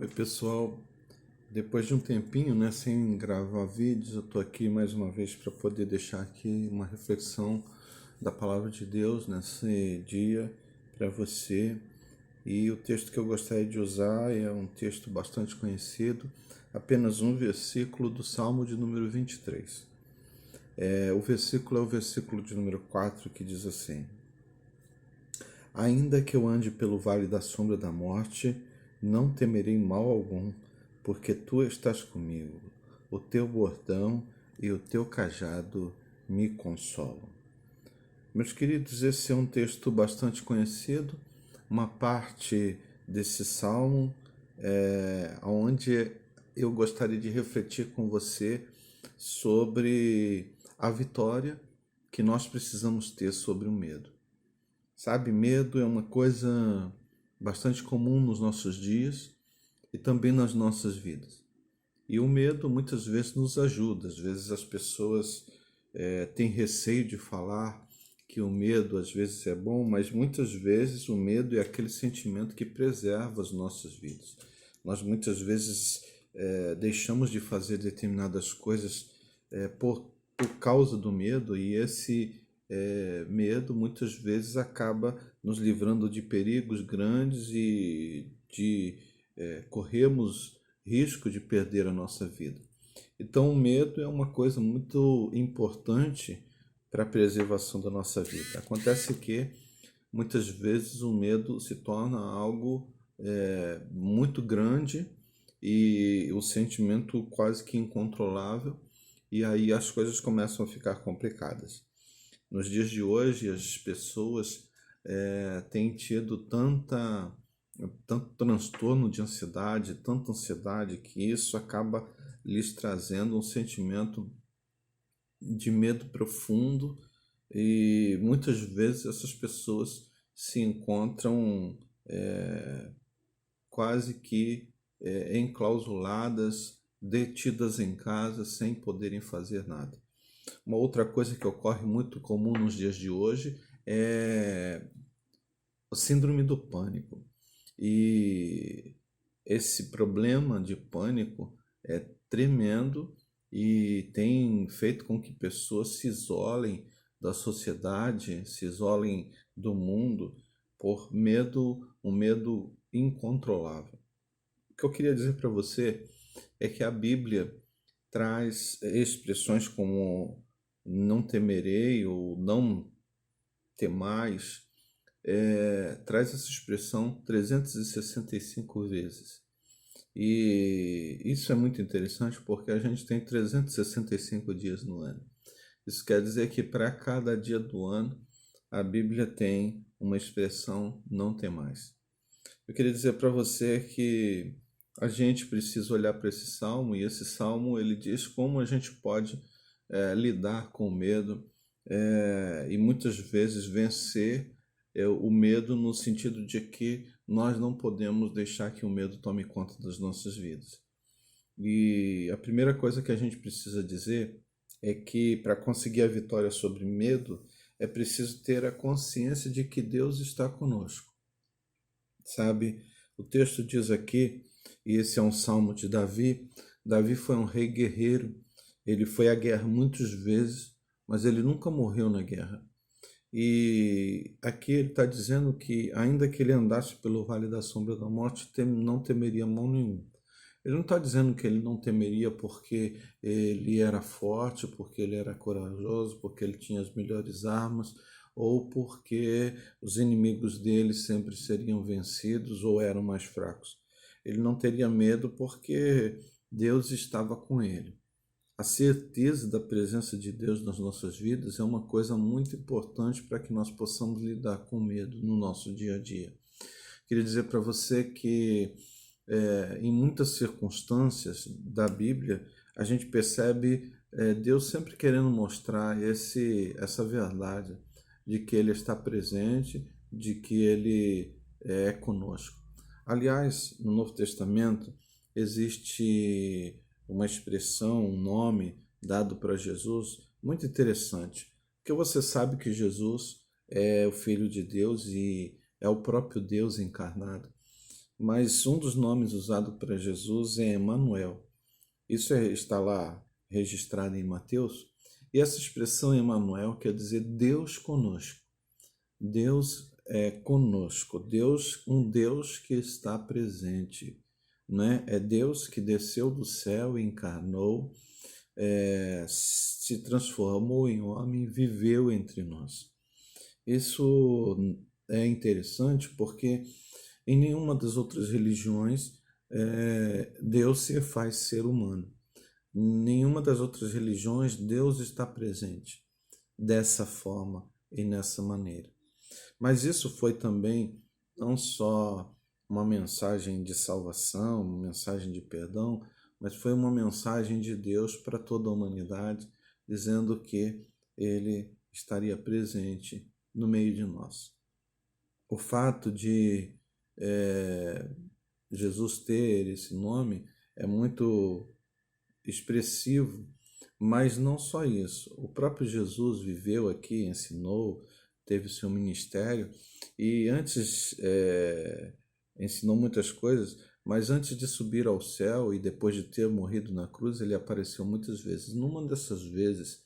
Oi pessoal, depois de um tempinho, sem gravar vídeos, eu estou aqui mais uma vez para poder deixar aqui uma reflexão da Palavra de Deus nesse dia para você. E o texto que eu gostaria de usar é um texto bastante conhecido, apenas um versículo do Salmo de número 23. O versículo é o versículo de número 4 que diz assim: Ainda que eu ande pelo vale da sombra da morte, não temerei mal algum, porque tu estás comigo. O teu bordão e o teu cajado me consolam. Meus queridos, esse é um texto bastante conhecido, uma parte desse salmo onde eu gostaria de refletir com você sobre a vitória que nós precisamos ter sobre o medo. Sabe, medo é uma coisa bastante comum nos nossos dias e também nas nossas vidas. E o medo muitas vezes nos ajuda. Às vezes as pessoas têm receio de falar que o medo às vezes é bom, mas muitas vezes o medo é aquele sentimento que preserva as nossas vidas. Nós muitas vezes deixamos de fazer determinadas coisas por causa do medo, e esse medo muitas vezes acaba nos livrando de perigos grandes e de corrermos risco de perder a nossa vida. Então, o medo é uma coisa muito importante para a preservação da nossa vida. Acontece que muitas vezes o medo se torna algo muito grande e o sentimento quase que incontrolável, e aí as coisas começam a ficar complicadas. Nos dias de hoje, as pessoas têm tido tanto transtorno de ansiedade, tanta ansiedade, que isso acaba lhes trazendo um sentimento de medo profundo, e muitas vezes essas pessoas se encontram quase que enclausuladas, detidas em casa, sem poderem fazer nada. Uma outra coisa que ocorre muito comum nos dias de hoje é a síndrome do pânico. E esse problema de pânico é tremendo e tem feito com que pessoas se isolem da sociedade, se isolem do mundo por medo, um medo incontrolável. O que eu queria dizer para você é que a Bíblia traz expressões como não temerei ou não temais, traz essa expressão 365 vezes. E isso é muito interessante porque a gente tem 365 dias no ano. Isso quer dizer que para cada dia do ano a Bíblia tem uma expressão não temais. Eu queria dizer para você que a gente precisa olhar para esse salmo, e esse salmo ele diz como a gente pode lidar com o medo e muitas vezes vencer o medo, no sentido de que nós não podemos deixar que o medo tome conta das nossas vidas. E a primeira coisa que a gente precisa dizer é que para conseguir a vitória sobre medo é preciso ter a consciência de que Deus está conosco. Sabe, o texto diz aqui, e esse é um salmo de Davi. Davi foi um rei guerreiro, ele foi à guerra muitas vezes, mas ele nunca morreu na guerra. E aqui ele está dizendo que, ainda que ele andasse pelo vale da sombra da morte, não temeria mal nenhum. Ele não está dizendo que ele não temeria porque ele era forte, porque ele era corajoso, porque ele tinha as melhores armas, ou porque os inimigos dele sempre seriam vencidos ou eram mais fracos. Ele não teria medo porque Deus estava com ele. A certeza da presença de Deus nas nossas vidas é uma coisa muito importante para que nós possamos lidar com medo no nosso dia a dia. Queria dizer para você que em muitas circunstâncias da Bíblia a gente percebe Deus sempre querendo mostrar essa verdade de que Ele está presente, de que Ele é conosco. Aliás, no Novo Testamento existe uma expressão, um nome dado para Jesus muito interessante, porque você sabe que Jesus é o Filho de Deus e é o próprio Deus encarnado. mas um dos nomes usados para Jesus é Emanuel. Isso está lá registrado em Mateus. E essa expressão Emanuel quer dizer Deus conosco. Deus é conosco. Deus, um Deus que está presente, né? É Deus que desceu do céu e encarnou, se transformou em homem, viveu entre nós. Isso é interessante porque em nenhuma das outras religiões Deus se faz ser humano. Em nenhuma das outras religiões Deus está presente dessa forma e nessa maneira. Mas isso foi também não só uma mensagem de salvação, uma mensagem de perdão, mas foi uma mensagem de Deus para toda a humanidade, dizendo que Ele estaria presente no meio de nós. O fato de Jesus ter esse nome é muito expressivo, mas não só isso. O próprio Jesus viveu aqui, ensinou, teve seu ministério e antes ensinou muitas coisas, mas antes de subir ao céu e depois de ter morrido na cruz, ele apareceu muitas vezes. Numa dessas vezes,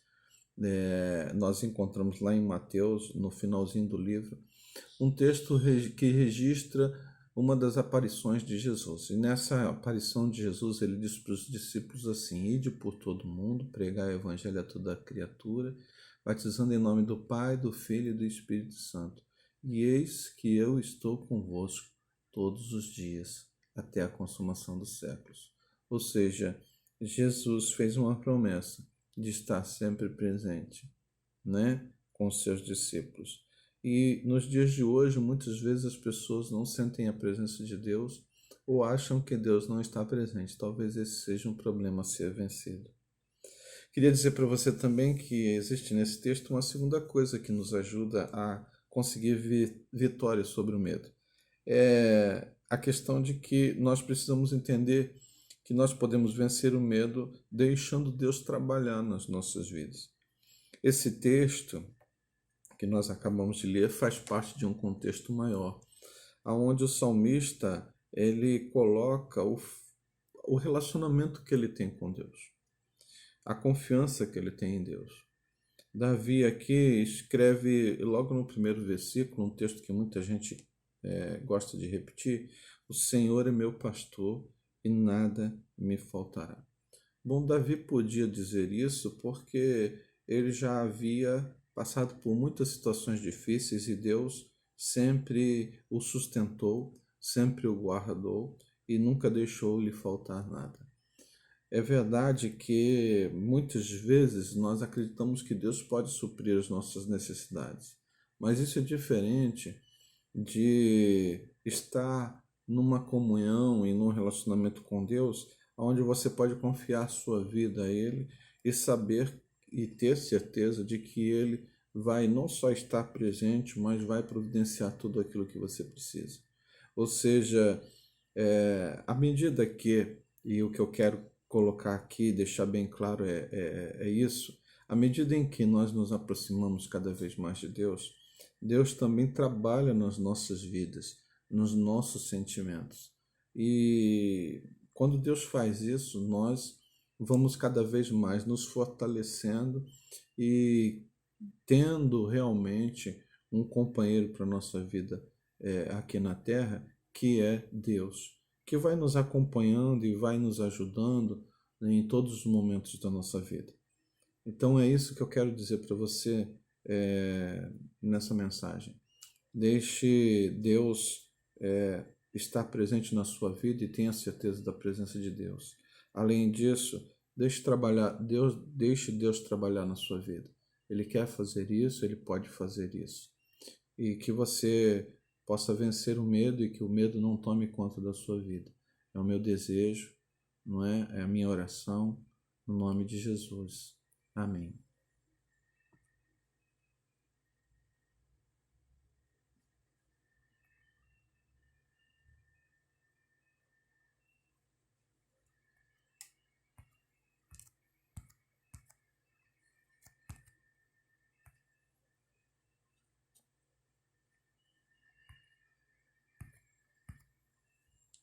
nós encontramos lá em Mateus, no finalzinho do livro, um texto que registra uma das aparições de Jesus. E nessa aparição de Jesus, ele diz para os discípulos assim: ide por todo mundo, pregar o evangelho a toda criatura, batizando em nome do Pai, do Filho e do Espírito Santo. E eis que eu estou convosco todos os dias, até a consumação dos séculos. Ou seja, Jesus fez uma promessa de estar sempre presente, né, com os seus discípulos. E nos dias de hoje, muitas vezes as pessoas não sentem a presença de Deus ou acham que Deus não está presente. Talvez esse seja um problema a ser vencido. Queria dizer para você também que existe nesse texto uma segunda coisa que nos ajuda a conseguir vitória sobre o medo. É a questão de que nós precisamos entender que nós podemos vencer o medo deixando Deus trabalhar nas nossas vidas. Esse texto que nós acabamos de ler faz parte de um contexto maior, onde o salmista ele coloca o relacionamento que ele tem com Deus, a confiança que ele tem em Deus. Davi aqui escreve logo no primeiro versículo, um texto que muita gente gosta de repetir: o Senhor é meu pastor e nada me faltará. Bom, Davi podia dizer isso porque ele já havia passado por muitas situações difíceis e Deus sempre o sustentou, sempre o guardou e nunca deixou lhe faltar nada. É verdade que muitas vezes nós acreditamos que Deus pode suprir as nossas necessidades, mas isso é diferente de estar numa comunhão e num relacionamento com Deus, onde você pode confiar sua vida a Ele e saber e ter certeza de que Ele vai não só estar presente, mas vai providenciar tudo aquilo que você precisa. Ou seja, à medida que, e o que eu quero colocar aqui, deixar bem claro é isso, à medida em que nós nos aproximamos cada vez mais de Deus, Deus também trabalha nas nossas vidas, nos nossos sentimentos. E quando Deus faz isso, nós vamos cada vez mais nos fortalecendo e tendo realmente um companheiro para a nossa vida aqui na Terra, que é Deus, que vai nos acompanhando e vai nos ajudando em todos os momentos da nossa vida. Então é isso que eu quero dizer para você nessa mensagem. Deixe Deus estar presente na sua vida e tenha certeza da presença de Deus. Além disso, deixe Deus trabalhar na sua vida. Ele quer fazer isso, ele pode fazer isso. E que você possa vencer o medo e que o medo não tome conta da sua vida. É o meu desejo, não é? É a minha oração, no nome de Jesus. Amém.